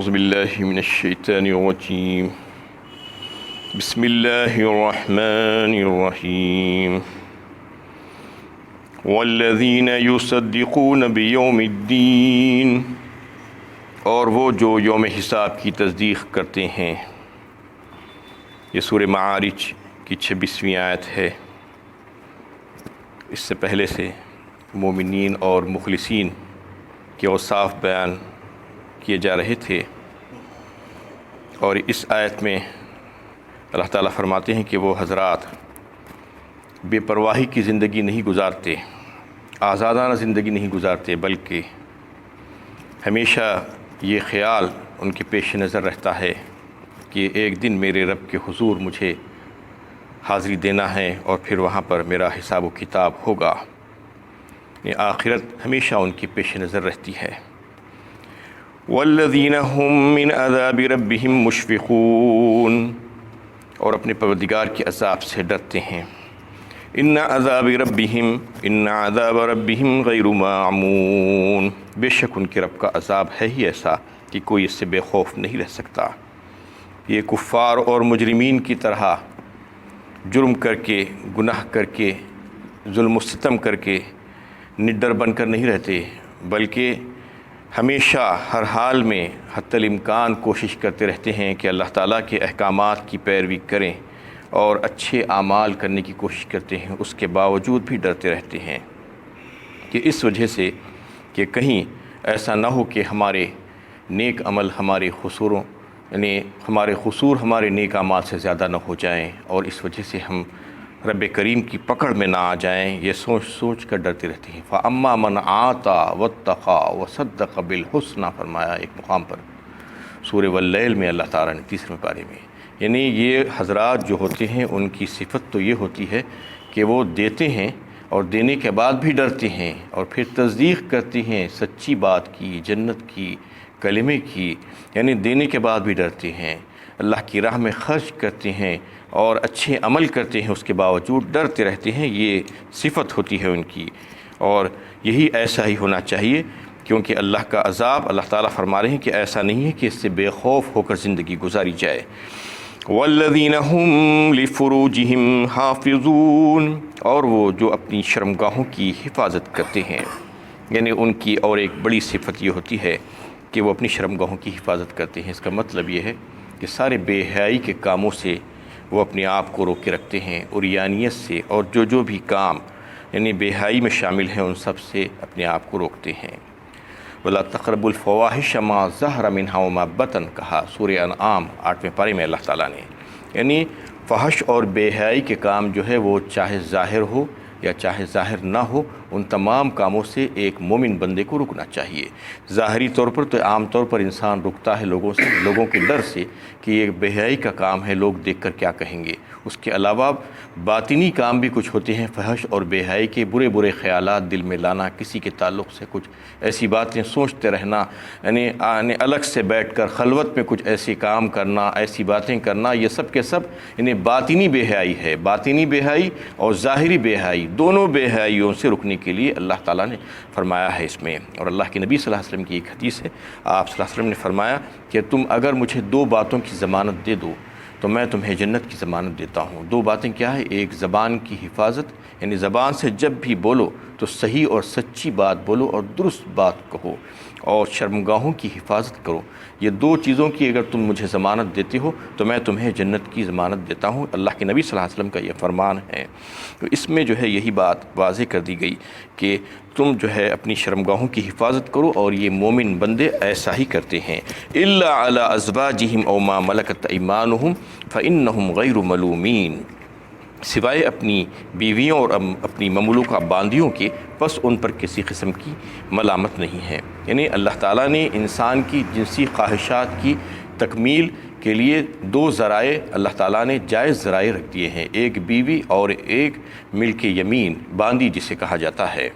أعوذ بالله من الشيطان الرجيم بسم الله الرحمن الرحيم والذين يصدقون بيوم الدين، اور وہ جو یوم حساب کی تصدیق کرتے ہیں۔ یہ سورہ معارج کی 26ویں آیت ہے۔ اس سے پہلے سے مومنین اور مخلصین کے اوصاف بیان کیے جا رہے تھے، اور اس آیت میں اللہ تعالیٰ فرماتے ہیں کہ وہ حضرات بے پرواہی کی زندگی نہیں گزارتے، آزادانہ زندگی نہیں گزارتے، بلکہ ہمیشہ یہ خیال ان کے پیش نظر رہتا ہے کہ ایک دن میرے رب کے حضور مجھے حاضری دینا ہے اور پھر وہاں پر میرا حساب و کتاب ہوگا۔ یہ آخرت ہمیشہ ان کی پیش نظر رہتی ہے۔ والذین هم من عذاب ربهم مشفقون، اور اپنے پروردگار کے عذاب سے ڈرتے ہیں۔ ان عذاب ربهم غیر معمون، بے شک ان کے رب کا عذاب ہے ہی ایسا کہ کوئی اس سے بے خوف نہیں رہ سکتا۔ یہ کفار اور مجرمین کی طرح جرم کر کے، گناہ کر کے، ظلم و ستم کر کے نڈر بن کر نہیں رہتے، بلکہ ہمیشہ ہر حال میں حتی الامکان کوشش کرتے رہتے ہیں کہ اللہ تعالیٰ کے احکامات کی پیروی کریں اور اچھے اعمال کرنے کی کوشش کرتے ہیں۔ اس کے باوجود بھی ڈرتے رہتے ہیں کہ اس وجہ سے کہ کہیں ایسا نہ ہو کہ ہمارے نیک عمل ہمارے قصور ہمارے نیک اعمال سے زیادہ نہ ہو جائیں، اور اس وجہ سے ہم رب کریم کی پکڑ میں نہ آ جائیں۔ یہ سوچ کر ڈرتے رہتے ہیں۔ فَأَمَّا مَنْ آتَى وَاتَّقَى وَصَدَّقَ بِالْحُسْنَى فرمایا ایک مقام پر سورہ واللیل میں اللہ تعالیٰ نے 30ویں پارے میں۔ یعنی یہ حضرات جو ہوتے ہیں ان کی صفت تو یہ ہوتی ہے کہ وہ دیتے ہیں اور دینے کے بعد بھی ڈرتے ہیں، اور پھر تصدیق کرتے ہیں سچی بات کی، جنت کی، کلمے کی، یعنی دینے کے بعد بھی ڈرتے ہیں، اللہ کی راہ میں خرچ کرتے ہیں اور اچھے عمل کرتے ہیں، اس کے باوجود ڈرتے رہتے ہیں۔ یہ صفت ہوتی ہے ان کی، اور یہی ایسا ہی ہونا چاہیے، کیونکہ اللہ کا عذاب اللہ تعالیٰ فرما رہے ہیں کہ ایسا نہیں ہے کہ اس سے بے خوف ہو کر زندگی گزاری جائے۔ والذین هم لفروجہم حافظون، اور وہ جو اپنی شرمگاہوں کی حفاظت کرتے ہیں، یعنی ان کی اور ایک بڑی صفت یہ ہوتی ہے کہ وہ اپنی شرمگاہوں کی حفاظت کرتے ہیں۔ اس کا مطلب یہ ہے کہ سارے بے حیائی کے کاموں سے وہ اپنے آپ کو روک کے رکھتے ہیں، عریانیت سے، اور جو بھی کام یعنی بے حیائی میں شامل ہیں ان سب سے اپنے آپ کو روکتے ہیں۔ وَلَا تَقْرَبُوا الْفَوَاحِشَ مَا ظَهَرَ مِنْهَا وَمَا بَطَنَ کہا سورہ انعام 8ویں پارے میں اللہ تعالیٰ نے۔ یعنی فحش اور بے حیائی کے کام جو ہے وہ چاہے ظاہر ہو یا چاہے ظاہر نہ ہو، ان تمام کاموں سے ایک مومن بندے کو رکنا چاہیے۔ ظاہری طور پر تو عام طور پر انسان رکتا ہے لوگوں کے ڈر سے کہ یہ بے حیائی کا کام ہے، لوگ دیکھ کر کیا کہیں گے۔ اس کے علاوہ باطنی کام بھی کچھ ہوتے ہیں، فحش اور بے حیائی کے برے خیالات دل میں لانا، کسی کے تعلق سے کچھ ایسی باتیں سوچتے رہنا، یعنی الگ سے بیٹھ کر خلوت میں کچھ ایسے کام کرنا، ایسی باتیں کرنا، یہ سب کے سب یعنی باطنی بے حیائی ہے۔ باطنی بے حیائی اور ظاہری بے حیائی، دونوں بے حیائیوں سے رکنے کے لیے اللہ تعالیٰ نے فرمایا ہے اس میں۔ اور اللہ کے نبی صلی اللہ علیہ وسلم کی ایک حدیث ہے، آپ صلی اللہ علیہ وسلم نے فرمایا کہ تم اگر مجھے 2 باتوں کی ضمانت دے دو تو میں تمہیں جنت کی ضمانت دیتا ہوں۔ 2 باتیں کیا ہے؟ ایک زبان کی حفاظت، یعنی زبان سے جب بھی بولو تو صحیح اور سچی بات بولو اور درست بات کہو، اور شرمگاہوں کی حفاظت کرو۔ یہ 2 چیزوں کی اگر تم مجھے ضمانت دیتے ہو تو میں تمہیں جنت کی ضمانت دیتا ہوں۔ اللہ کے نبی صلی اللہ علیہ وسلم کا یہ فرمان ہے۔ تو اس میں جو ہے یہی بات واضح کر دی گئی کہ تم جو ہے اپنی شرمگاہوں کی حفاظت کرو، اور یہ مومن بندے ایسا ہی کرتے ہیں۔ الا علی ازواجہم او ما ملکت ایمانہم فانہم غیر ملومین، سوائے اپنی بیویوں اور اپنی مملوکہ باندیوں کے، پس ان پر کسی قسم کی ملامت نہیں ہے۔ یعنی اللہ تعالیٰ نے انسان کی جنسی خواہشات کی تکمیل کے لیے 2 ذرائع اللہ تعالیٰ نے جائز ذرائع رکھ دیے ہیں، ایک بیوی اور ایک ملک یمین، باندی جسے کہا جاتا ہے۔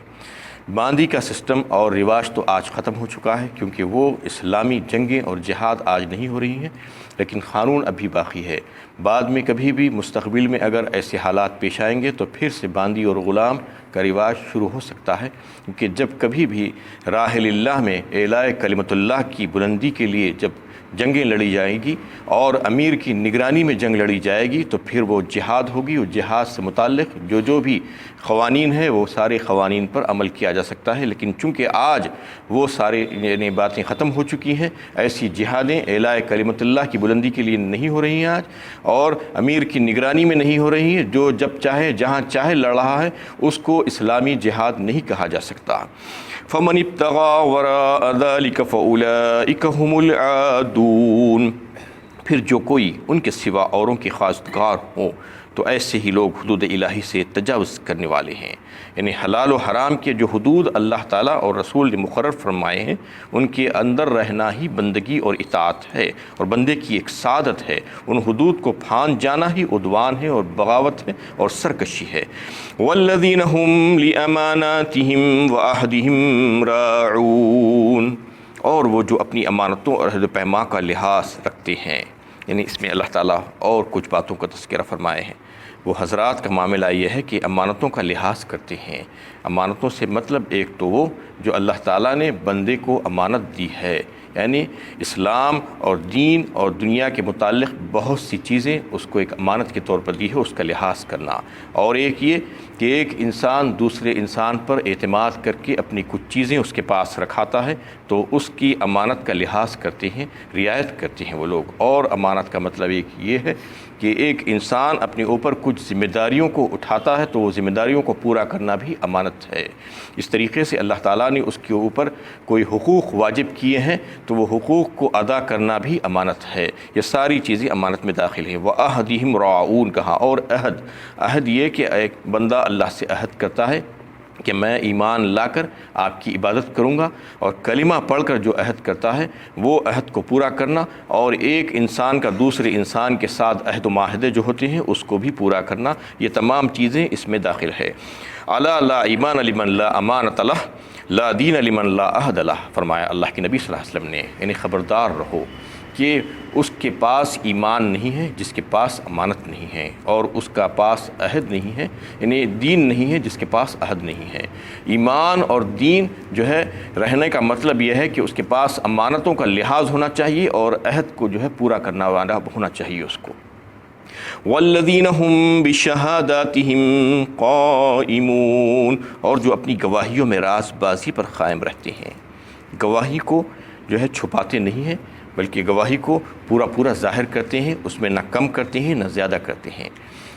باندی کا سسٹم اور رواج تو آج ختم ہو چکا ہے، کیونکہ وہ اسلامی جنگیں اور جہاد آج نہیں ہو رہی ہیں، لیکن قانون ابھی باقی ہے۔ بعد میں کبھی بھی مستقبل میں اگر ایسے حالات پیش آئیں گے تو پھر سے باندی اور غلام کا رواج شروع ہو سکتا ہے، کیونکہ جب کبھی بھی راہ اللہ میں اعلاء کلمت اللہ کی بلندی کے لیے جب جنگیں لڑی جائیں گی اور امیر کی نگرانی میں جنگ لڑی جائے گی تو پھر وہ جہاد ہوگی، اور جہاد سے متعلق جو بھی قوانین ہیں وہ سارے قوانین پر عمل کیا جا سکتا ہے۔ لیکن چونکہ آج وہ سارے یعنی باتیں ختم ہو چکی ہیں، ایسی جہادیں اعلاء کلمت اللہ کی بلندی کے لیے نہیں ہو رہی ہیں آج، اور امیر کی نگرانی میں نہیں ہو رہی ہیں۔ جو جب چاہے جہاں چاہے لڑ رہا ہے اس کو اسلامی جہاد نہیں کہا جا سکتا۔ فَمَنِ ابْتَغَى وَرَاءَ ذَلِكَ فَأُولَئِكَ هُمُ الْعَادُونَ، پھر جو کوئی ان کے سوا اوروں کے خواستگار ہوں تو ایسے ہی لوگ حدود الہی سے تجاوز کرنے والے ہیں۔ یعنی حلال و حرام کے جو حدود اللہ تعالیٰ اور رسول نے مقرر فرمائے ہیں ان کے اندر رہنا ہی بندگی اور اطاعت ہے، اور بندے کی ایک سعادت ہے۔ ان حدود کو پھان جانا ہی عدوان ہے اور بغاوت ہے اور سرکشی ہے۔ والذین هم لأماناتهم وعہدهم راعون، اور وہ جو اپنی امانتوں اور عہد و پیمان کا لحاظ رکھتے ہیں۔ یعنی اس میں اللہ تعالیٰ اور کچھ باتوں کا تذکرہ فرمائے ہیں۔ وہ حضرات کا معاملہ یہ ہے کہ امانتوں کا لحاظ کرتے ہیں۔ امانتوں سے مطلب ایک تو وہ جو اللہ تعالیٰ نے بندے کو امانت دی ہے، یعنی اسلام اور دین اور دنیا کے متعلق بہت سی چیزیں اس کو ایک امانت کے طور پر دی ہے، اس کا لحاظ کرنا۔ اور ایک یہ کہ ایک انسان دوسرے انسان پر اعتماد کر کے اپنی کچھ چیزیں اس کے پاس رکھاتا ہے تو اس کی امانت کا لحاظ کرتے ہیں، رعایت کرتے ہیں وہ لوگ۔ اور امانت کا مطلب ایک یہ ہے کہ ایک انسان اپنے اوپر کچھ ذمہ داریوں کو اٹھاتا ہے تو وہ ذمہ داریوں کو پورا کرنا بھی امانت ہے۔ اس طریقے سے اللہ تعالیٰ نے اس کے اوپر کوئی حقوق واجب کیے ہیں تو وہ حقوق کو ادا کرنا بھی امانت ہے۔ یہ ساری چیزیں امانت میں داخل ہیں۔ وَعَہْدِهِمْ رَاعُونَ کہا، اور عہد یہ کہ ایک بندہ اللہ سے عہد کرتا ہے کہ میں ایمان لا کر آپ کی عبادت کروں گا، اور کلمہ پڑھ کر جو عہد کرتا ہے وہ عہد کو پورا کرنا، اور ایک انسان کا دوسرے انسان کے ساتھ عہد و معاہدے جو ہوتے ہیں اس کو بھی پورا کرنا، یہ تمام چیزیں اس میں داخل ہے۔ الا لا ایمان لمن لا امانۃ لہ لا دین لمن لا عہد لہ، فرمایا اللہ کے نبی صلی اللہ علیہ وسلم نے، یعنی خبردار رہو کہ اس کے پاس ایمان نہیں ہے جس کے پاس امانت نہیں ہے، اور اس کا پاس عہد نہیں ہے، یعنی دین نہیں ہے جس کے پاس عہد نہیں ہے۔ ایمان اور دین جو ہے رہنے کا مطلب یہ ہے کہ اس کے پاس امانتوں کا لحاظ ہونا چاہیے اور عہد کو جو ہے پورا کرنا والا ہونا چاہیے اس کو۔ والذین هم بشہاداتہم قائمون، اور جو اپنی گواہیوں میں راز بازی پر قائم رہتے ہیں۔ گواہی کو جو ہے چھپاتے نہیں ہیں بلکہ گواہی کو پورا ظاہر کرتے ہیں، اس میں نہ کم کرتے ہیں نہ زیادہ کرتے ہیں۔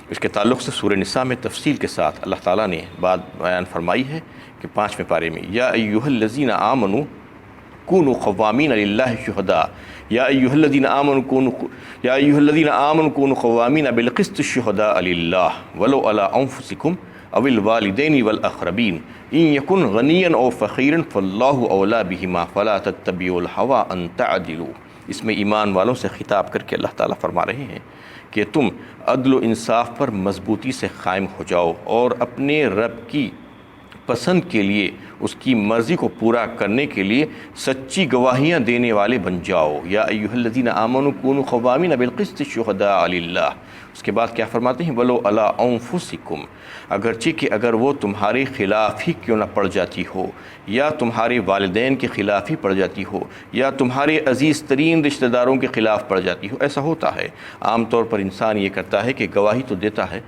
اس کے تعلق سے سورہ نساء میں تفصیل کے ساتھ اللہ تعالیٰ نے بات بیان فرمائی ہے کہ 5ویں پارے میں یا ایھا الذین آمنوا کونوا قوامین للہ شہداء، یا ایھا الذین آمنوا کونوا قوامین بالقسط شہداء للہ ولو علی انفسکم او الوالدین والاقربین ان یکن غنیا او فقیرا فاللہ اولی بہما فلا تتبعوا الہوی ان تعدلوا۔ اس میں ایمان والوں سے خطاب کر کے اللہ تعالیٰ فرما رہے ہیں کہ تم عدل و انصاف پر مضبوطی سے قائم ہو جاؤ اور اپنے رب کی پسند کے لیے، اس کی مرضی کو پورا کرنے کے لیے سچی گواہیاں دینے والے بن جاؤ۔ یا ایھا الذین آمنوا کونوا قوامین بالقسط شہداء للہ۔ اس کے بعد کیا فرماتے ہیں؟ ولو علی انفسکم، اگرچہ کہ اگر وہ تمہارے خلاف ہی کیوں نہ پڑ جاتی ہو، یا تمہارے والدین کے خلاف ہی پڑ جاتی ہو، یا تمہارے عزیز ترین رشتہ داروں کے خلاف پڑ جاتی ہو۔ ایسا ہوتا ہے، عام طور پر انسان یہ کرتا ہے کہ گواہی تو دیتا ہے،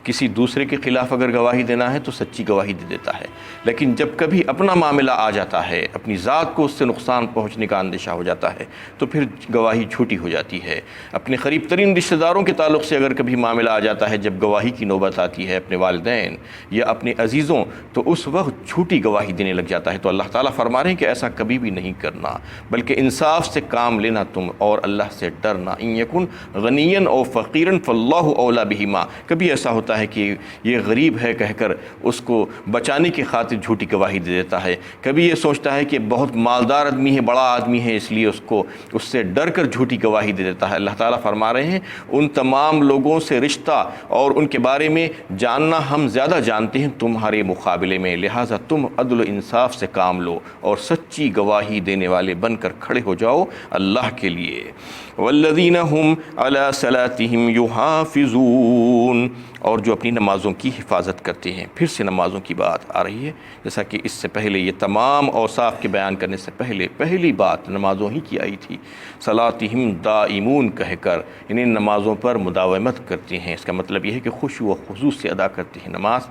کسی دوسرے کے خلاف اگر گواہی دینا ہے تو سچی گواہی دے دیتا ہے، لیکن جب کبھی اپنا معاملہ آ جاتا ہے، اپنی ذات کو اس سے نقصان پہنچنے کا اندیشہ ہو جاتا ہے تو پھر گواہی جھوٹی ہو جاتی ہے۔ اپنے قریب ترین رشتہ داروں کے تعلق سے اگر کبھی معاملہ آ جاتا ہے، جب گواہی کی نوبت آتی ہے اپنے والدین یا اپنے عزیزوں، تو اس وقت جھوٹی گواہی دینے لگ جاتا ہے۔ تو اللہ تعالیٰ فرما رہے ہیں کہ ایسا کبھی بھی نہیں کرنا، بلکہ انصاف سے کام لینا تم، اور اللہ سے ڈرنا۔ ان یکن غنیا او فقیرا فاللہ اولی بہما، کبھی ایسا ہوتا ہے کہ یہ غریب ہے کہہ کر اس کو بچانے کی خاطر جھوٹی گواہی دے دیتا ہے، کبھی یہ سوچتا ہے کہ بہت مالدار آدمی ہے، بڑا آدمی ہے، اس لیے اس سے ڈر کر جھوٹی گواہی دے دیتا ہے۔ اللہ تعالیٰ فرما رہے ہیں ان تمام لوگوں سے رشتہ اور ان کے بارے میں جاننا ہم زیادہ جانتے ہیں تمہارے مقابلے میں، لہٰذا تم عدل و انصاف سے کام لو اور سچی گواہی دینے والے بن کر کھڑے ہو جاؤ اللہ کے لیے۔ والذین هم علی صلاتہم یحافظون، اور جو اپنی نمازوں کی حفاظت کرتے ہیں۔ پھر سے نمازوں کی بات آ رہی ہے، جیسا کہ اس سے پہلے یہ تمام اوصاف کے بیان کرنے سے پہلے پہلی بات نمازوں ہی کی آئی تھی۔ صلاتہم دائمون کہہ کر انہیں نمازوں پر مداومت کرتے ہیں، اس کا مطلب یہ ہے کہ خشوع و خضوع سے ادا کرتے ہیں نماز،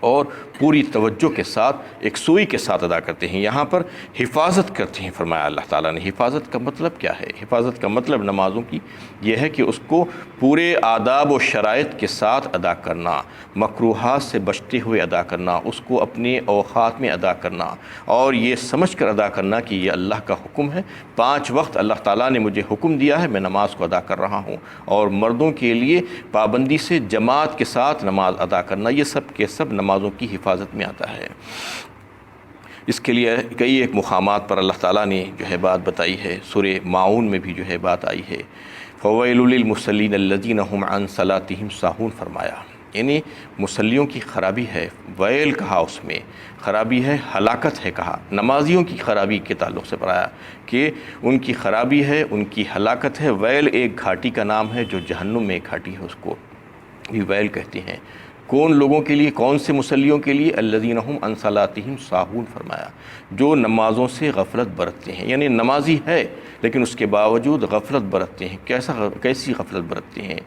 اور پوری توجہ کے ساتھ یکسوئی کے ساتھ ادا کرتے ہیں۔ یہاں پر حفاظت کرتے ہیں فرمایا اللہ تعالیٰ نے۔ حفاظت کا مطلب کیا ہے؟ حفاظت کا مطلب نمازوں کی یہ ہے کہ اس کو پورے آداب و شرائط کے ساتھ ادا کرنا، مکروہات سے بچتے ہوئے ادا کرنا، اس کو اپنے اوقات میں ادا کرنا، اور یہ سمجھ کر ادا کرنا کہ یہ اللہ کا حکم ہے، 5 وقت اللہ تعالیٰ نے مجھے حکم دیا ہے، میں نماز کو ادا کر رہا ہوں۔ اور مردوں کے لیے پابندی سے جماعت کے ساتھ نماز ادا کرنا، یہ سب کے سب نمازوں کی حفاظت میں آتا ہے۔ اس کے لیے کئی ایک مقامات پر اللہ تعالیٰ نے جو ہے بات بتائی ہے، سورہ ماعون میں بھی جو ہے بات آئی ہے، فویل للمصلین الذین هم عن صلاتهم ساہون فرمایا، یعنی مصلیوں کی خرابی ہے، ویل کہا، اس میں خرابی ہے، ہلاکت ہے کہا، نمازیوں کی خرابی کے تعلق سے پڑھایا کہ ان کی خرابی ہے، ان کی ہلاکت ہے۔ ویل ایک گھاٹی کا نام ہے جو جہنم میں ایک گھاٹی ہے، اس کو بھی ویل کہتے ہیں۔ کون لوگوں کے لیے؟ کون سے مصلیوں کے لیے؟ الذین هم عن صلاتهم ساہون فرمایا، جو نمازوں سے غفلت برتتے ہیں، یعنی نمازی ہے لیکن اس کے باوجود غفلت برتتے ہیں۔ کیسی غفلت برتتے ہیں؟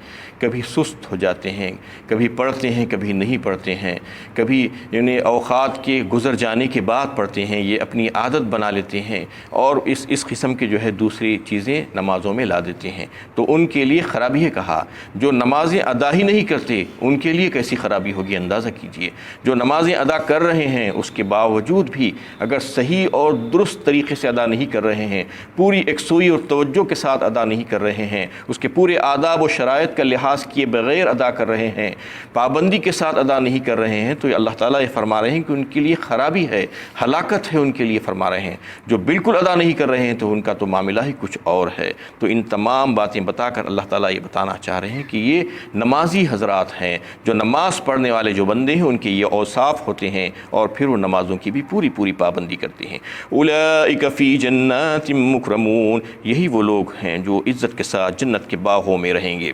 کبھی سست ہو جاتے ہیں، کبھی پڑھتے ہیں، کبھی نہیں پڑھتے ہیں، کبھی یعنی اوقات کے گزر جانے کے بعد پڑھتے ہیں، یہ اپنی عادت بنا لیتے ہیں اور اس قسم کے جو ہے دوسری چیزیں نمازوں میں لا دیتے ہیں، تو ان کے لیے خرابی ہے کہا۔ جو نمازیں ادا ہی نہیں کرتے ان کے لیے کیسی خرابی ہوگی، اندازہ کیجئے۔ جو نمازیں ادا کر رہے ہیں اس کے باوجود بھی اگر صحیح اور درست طریقے سے ادا نہیں کر رہے ہیں، پوری یکسوئی اور توجہ کے ساتھ ادا نہیں کر رہے ہیں، اس کے پورے آداب و شرائط کا لحاظ کیے بغیر ادا کر رہے ہیں، پابندی کے ساتھ ادا نہیں کر رہے ہیں، تو اللہ تعالیٰ یہ فرما رہے ہیں کہ ان کے لیے خرابی ہے، ہلاکت ہے، ان کے لیے فرما رہے ہیں۔ جو بالکل ادا نہیں کر رہے ہیں تو ان کا تو معاملہ ہی کچھ اور ہے۔ تو ان تمام باتیں بتا کر اللہ تعالیٰ یہ بتانا چاہ رہے ہیں کہ یہ نمازی حضرات ہیں، جو نماز پڑھنے والے جو بندے ہیں ان کے یہ اوصاف ہوتے ہیں، اور پھر وہ نمازوں کی بھی پوری پابندی کرتے ہیں۔ اولئک فی جنات مکرمون، یہی وہ لوگ ہیں جو عزت کے ساتھ جنت کے باغوں میں رہیں گے۔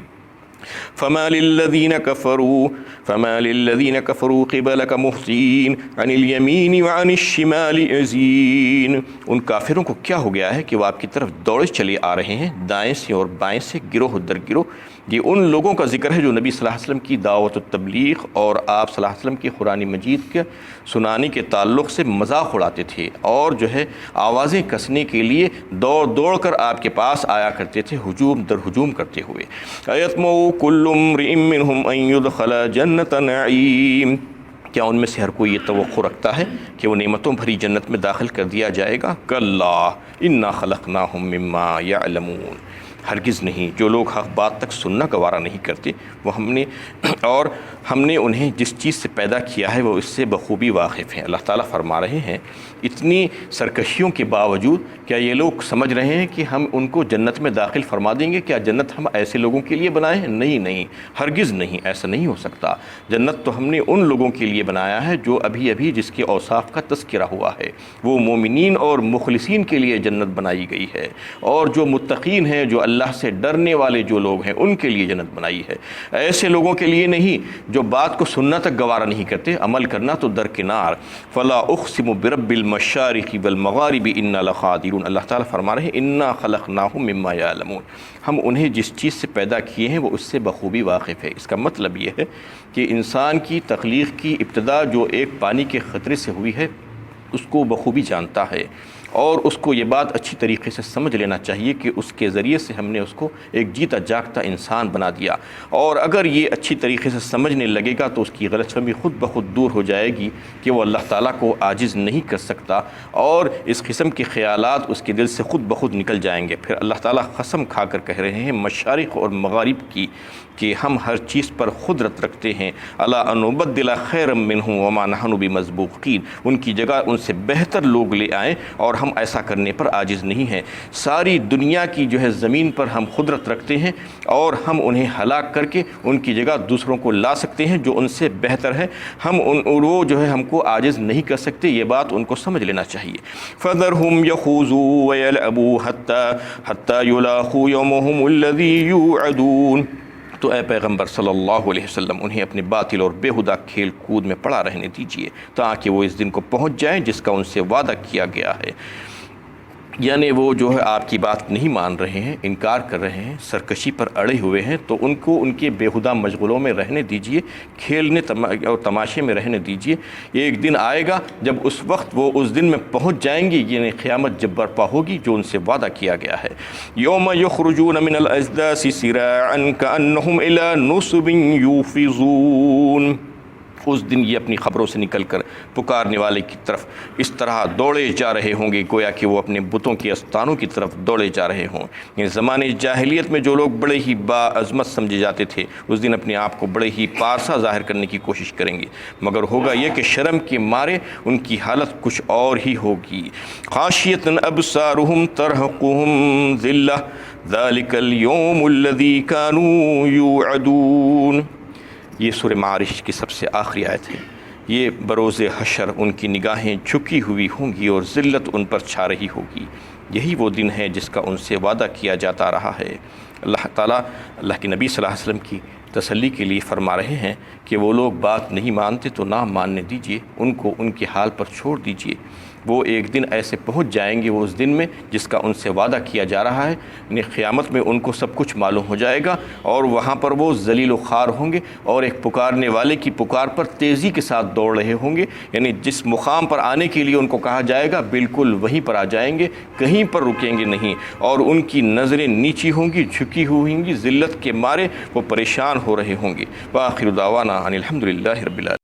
فما للذین کفروا قبلک مہطعین عن الیمین وعن الشمال عزین، ان کافروں کو کیا ہو گیا ہے کہ وہ آپ کی طرف دوڑے چلے آ رہے ہیں، دائیں سے اور بائیں سے، گروہ در گروہ۔ یہ ان لوگوں کا ذکر ہے جو نبی صلی اللہ علیہ وسلم کی دعوت و تبلیغ اور آپ صلی اللہ علیہ وسلم کی قرآن مجید کے سنانے کے تعلق سے مذاق اڑاتے تھے، اور جو ہے آوازیں کسنے کے لیے دوڑ کر آپ کے پاس آیا کرتے تھے، ہجوم در ہجوم کرتے ہوئے۔ ایطمع کل امرئ منہم ان یدخل جنت نعیم، کیا ان میں سے ہر کوئی یہ توقع رکھتا ہے کہ وہ نعمتوں بھری جنت میں داخل کر دیا جائے گا؟ کلا انا خلقناہم مما یعلمون، ہرگز نہیں۔ جو لوگ حق بات تک سننا گوارا نہیں کرتے، وہ ہم نے انہیں جس چیز سے پیدا کیا ہے وہ اس سے بخوبی واقف ہیں۔ اللہ تعالیٰ فرما رہے ہیں اتنی سرکشیوں کے باوجود کیا یہ لوگ سمجھ رہے ہیں کہ ہم ان کو جنت میں داخل فرما دیں گے؟ کیا جنت ہم ایسے لوگوں کے لیے بنائے ہیں؟ نہیں، ہرگز نہیں، ایسا نہیں ہو سکتا۔ جنت تو ہم نے ان لوگوں کے لیے بنایا ہے جو ابھی جس کے اوصاف کا تذکرہ ہوا ہے، وہ مومنین اور مخلصین کے لیے جنت بنائی گئی ہے، اور جو متقین ہیں، جو اللہ سے ڈرنے والے جو لوگ ہیں، ان کے لیے جنت بنائی ہے۔ ایسے لوگوں کے لیے نہیں جو بات کو سننا تک گوارا نہیں کرتے، عمل کرنا تو درکنار۔ فلا اقسم برب المشارق والمغارب انا لقادرون، اللہ تعالیٰ فرما رہے ہیں انا خلقناہم مما یعلمون، ہم انہیں جس چیز سے پیدا کیے ہیں وہ اس سے بخوبی واقف ہے۔ اس کا مطلب یہ ہے کہ انسان کی تخلیق کی ابتدا جو ایک پانی کے قطرے سے ہوئی ہے اس کو بخوبی جانتا ہے، اور اس کو یہ بات اچھی طریقے سے سمجھ لینا چاہیے کہ اس کے ذریعے سے ہم نے اس کو ایک جیتا جاگتا انسان بنا دیا، اور اگر یہ اچھی طریقے سے سمجھنے لگے گا تو اس کی غلط فہمی خود بخود دور ہو جائے گی کہ وہ اللہ تعالیٰ کو عاجز نہیں کر سکتا، اور اس قسم کے خیالات اس کے دل سے خود بخود نکل جائیں گے۔ پھر اللہ تعالیٰ قسم کھا کر کہہ رہے ہیں مشارق اور مغارب کی کہ ہم ہر چیز پر قدرت رکھتے ہیں، الا ان نبدل خیرا منہم وما نحن بمسبوقین، ان کی جگہ ان سے بہتر لوگ لے آئیں اور ہم ایسا کرنے پر عاجز نہیں ہیں۔ ساری دنیا کی جو ہے زمین پر ہم قدرت رکھتے ہیں اور ہم انہیں ہلاک کر کے ان کی جگہ دوسروں کو لا سکتے ہیں جو ان سے بہتر ہے، وہ جو ہے ہم کو عاجز نہیں کر سکتے، یہ بات ان کو سمجھ لینا چاہیے۔ فَذَرْهُمْ يَخُوضُوا وَيَلْعَبُوا حَتَّى يُلَاقُوا يَوْمَهُمُ الَّذِي يُوعَدُونَ، تو اے پیغمبر صلی اللہ علیہ وسلم انہیں اپنے باطل اور بیہودہ کھیل کود میں پڑا رہنے دیجیے تاکہ وہ اس دن کو پہنچ جائیں جس کا ان سے وعدہ کیا گیا ہے۔ یعنی وہ جو ہے آپ کی بات نہیں مان رہے ہیں، انکار کر رہے ہیں، سرکشی پر اڑے ہوئے ہیں، تو ان کو ان کے بیہودہ مشغلوں میں رہنے دیجیے، کھیلنے اور تماشے میں رہنے دیجیے۔ ایک دن آئے گا جب اس وقت وہ اس دن میں پہنچ جائیں گے، یعنی قیامت جب برپا ہوگی جو ان سے وعدہ کیا گیا ہے۔ یوم یخرجون من الاجداث سراعا کانہم الی نصب یوفضون۔ اس دن یہ اپنی خبروں سے نکل کر پکارنے والے کی طرف اس طرح دوڑے جا رہے ہوں گے گویا کہ وہ اپنے بتوں کے استانوں کی طرف دوڑے جا رہے ہوں۔ یہ زمانے جاہلیت میں جو لوگ بڑے ہی باعظمت سمجھے جاتے تھے اس دن اپنے آپ کو بڑے ہی پارسا ظاہر کرنے کی کوشش کریں گے، مگر ہوگا یہ کہ شرم کے مارے ان کی حالت کچھ اور ہی ہوگی۔ خاشیۃ ابصارہم ترہقہم ذلہ ذالک اليوم الذی کانوا یوعدون۔ یہ سورہ معارج کی سب سے آخری آیت ہے۔ یہ بروز حشر ان کی نگاہیں جھکی ہوئی ہوں گی اور ذلت ان پر چھا رہی ہوگی۔ یہی وہ دن ہے جس کا ان سے وعدہ کیا جاتا رہا ہے۔ اللہ تعالیٰ اللہ کے نبی صلی اللہ علیہ وسلم کی تسلی کے لیے فرما رہے ہیں کہ وہ لوگ بات نہیں مانتے تو نہ ماننے دیجیے، ان کو ان کے حال پر چھوڑ دیجیے۔ وہ ایک دن ایسے پہنچ جائیں گے وہ اس دن میں جس کا ان سے وعدہ کیا جا رہا ہے، یعنی قیامت میں ان کو سب کچھ معلوم ہو جائے گا اور وہاں پر وہ ذلیل و خوار ہوں گے اور ایک پکارنے والے کی پکار پر تیزی کے ساتھ دوڑ رہے ہوں گے، یعنی جس مقام پر آنے کے لیے ان کو کہا جائے گا بالکل وہیں پر آ جائیں گے، کہیں پر رکیں گے نہیں، اور ان کی نظریں نیچی ہوں گی، جھکی ہوئی ہوں گی، ذلت کے مارے وہ پریشان ہو رہے ہوں گے۔ وآخر دعوانا ان الحمد للہ رب العالمین۔